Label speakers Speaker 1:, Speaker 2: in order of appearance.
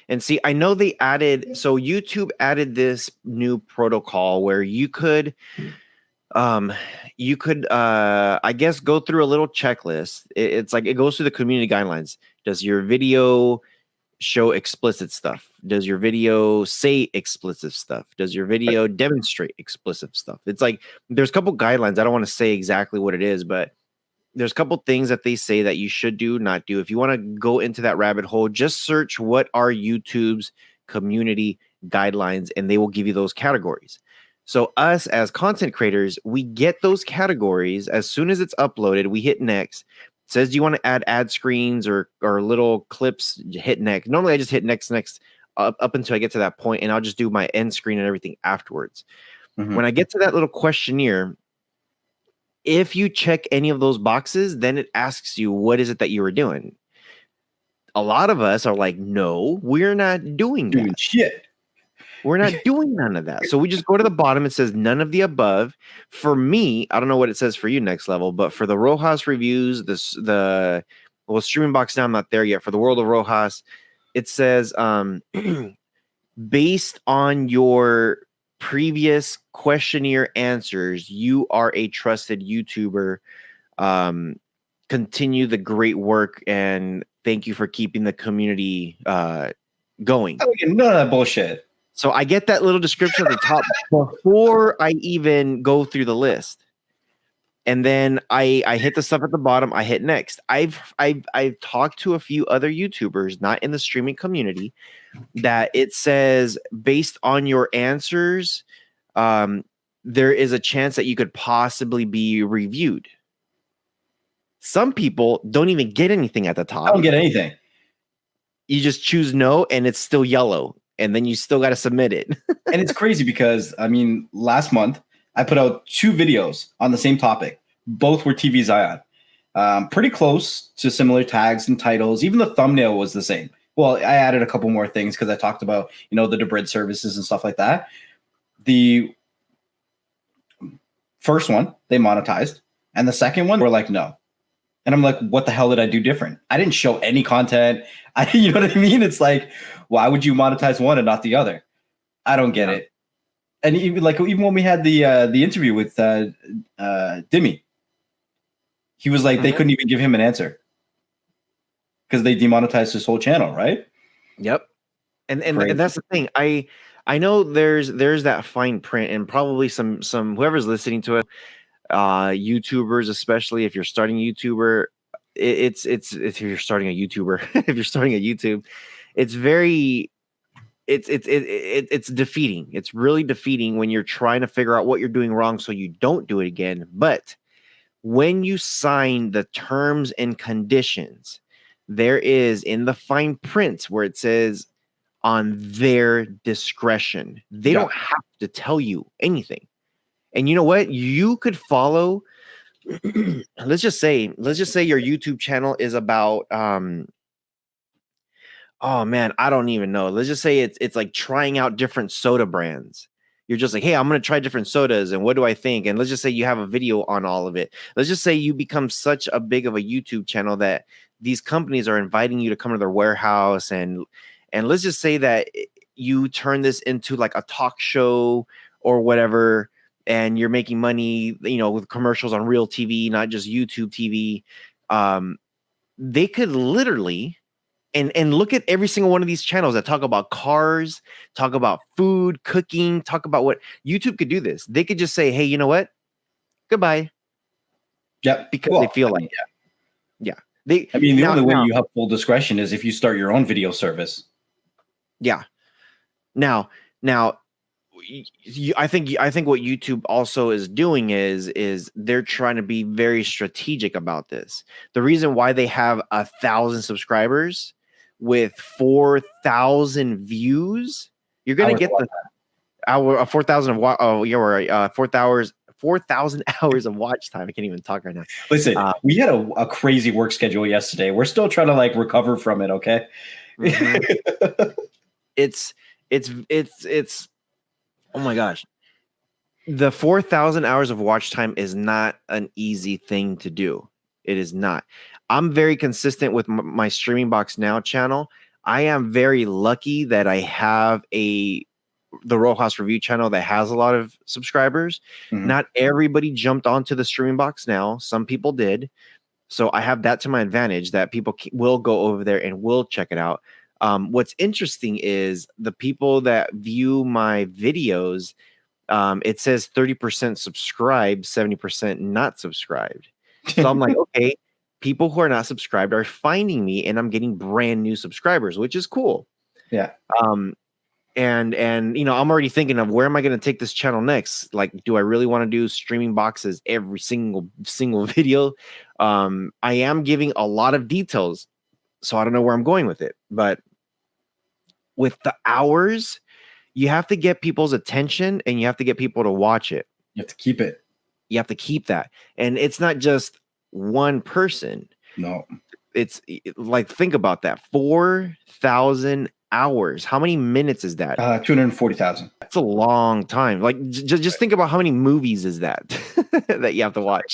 Speaker 1: And see, I know they added, so YouTube added this new protocol where I guess go through a little checklist. It's like it goes through the community guidelines. Does your video show explicit stuff? Does your video say explicit stuff? Does your video demonstrate explicit stuff? It's like there's a couple guidelines. I don't want to say exactly what it is, but there's a couple things that they say that you should do, not do. If you want to go into that rabbit hole, just search what are YouTube's community guidelines, and they will give you those categories. So us as content creators, we get those categories as soon as it's uploaded. We hit next. It says, do you want to add ad screens or little clips? Hit next. Normally, I just hit next up until I get to that point, and I'll just do my end screen and everything afterwards. When I get to that little questionnaire, if you check any of those boxes, then it asks you, what is it that you were doing? A lot of us are like, no, we're not doing that.
Speaker 2: Shit.
Speaker 1: We're not doing none of that. So we just go to the bottom. It says none of the above. For me, I don't know what it says for you, Next Level, but for the Rohas reviews, Streaming Box now, I'm not there yet. For the World of Rohas, it says based on your previous questionnaire answers, you are a trusted YouTuber. Continue the great work, and thank you for keeping the community going.
Speaker 2: None of that bullshit.
Speaker 1: So I get that little description at the top before I even go through the list. And then I hit the stuff at the bottom. I hit next. I've talked to a few other YouTubers, not in the streaming community, that it says based on your answers, there is a chance that you could possibly be reviewed. Some people don't even get anything at the top.
Speaker 2: I don't get anything.
Speaker 1: You just choose no, and it's still yellow. And then you still got to submit it.
Speaker 2: And it's crazy because, I mean, last month I put out 2 videos on the same topic. Both were TV Zion. Pretty close to similar tags and titles. Even the thumbnail was the same. Well, I added a couple more things because I talked about, the Debrid services and stuff like that. The first one, they monetized. And the second one, we're like, no. And I'm like, what the hell did I do different? I didn't show any content. You know what I mean? It's like, why would you monetize one and not the other? I don't get it. And even when we had the interview with Dimmy, he was like, they couldn't even give him an answer because they demonetized his whole channel, right?
Speaker 1: Yep. And that's the thing. I know there's that fine print, and probably some whoever's listening to it, YouTubers, especially if you're starting a YouTuber, it's if you're starting a YouTuber, if you're starting a YouTube, it's defeating. It's really defeating when you're trying to figure out what you're doing wrong so you don't do it again. But when you sign the terms and conditions, there is in the fine print where it says on their discretion. They don't have to tell you anything. And you know what? You could follow. let's just say your YouTube channel is about oh man, I don't even know. Let's just say it's like trying out different soda brands. You're just like, hey, I'm going to try different sodas, and what do I think? And let's just say you have a video on all of it. Let's just say you become such a big of a YouTube channel that these companies are inviting you to come to their warehouse, and let's just say that you turn this into like a talk show or whatever, and you're making money, with commercials on real TV, not just YouTube TV. They could literally, and look at every single one of these channels that talk about cars, talk about food, cooking, talk about what YouTube could do this. They could just say, hey, you know what? Goodbye.
Speaker 2: Yep.
Speaker 1: Because they feel like it. Yeah.
Speaker 2: The only way you have full discretion is if you start your own video service.
Speaker 1: Yeah. Now, I think what YouTube also is doing is they're trying to be very strategic about this. The reason why they have 1,000 subscribers with 4,000 views, you're gonna get the hour 4,000 of 4,000 hours of watch time. I can't even talk right now.
Speaker 2: Listen, we had a crazy work schedule yesterday. We're still trying to recover from it. Okay.
Speaker 1: Mm-hmm. It's oh my gosh. The 4,000 hours of watch time is not an easy thing to do. It is not. I'm very consistent with my Streaming Box Now channel. I am very lucky that I have the Rojas review channel that has a lot of subscribers.
Speaker 2: Mhm.
Speaker 1: Not everybody jumped onto the streaming box now. Some people did. So I have that to my advantage that people will go over there and will check it out. What's interesting is the people that view my videos, it says 30% subscribed, 70% not subscribed. So I'm like, okay, people who are not subscribed are finding me and I'm getting brand new subscribers, which is cool.
Speaker 2: Yeah.
Speaker 1: And I'm already thinking of where am I going to take this channel next? Like, do I really want to do streaming boxes every single video? I am giving a lot of details, so I don't know where I'm going with it. But with the hours, you have to get people's attention and you have to get people to watch it.
Speaker 2: You have to keep it.
Speaker 1: You have to keep that. And it's not just one person.
Speaker 2: No.
Speaker 1: It's like, think about that. 4,000 hours. How many minutes is that?
Speaker 2: 240,000.
Speaker 1: That's a long time. Like, just think about how many movies is that that you have to watch.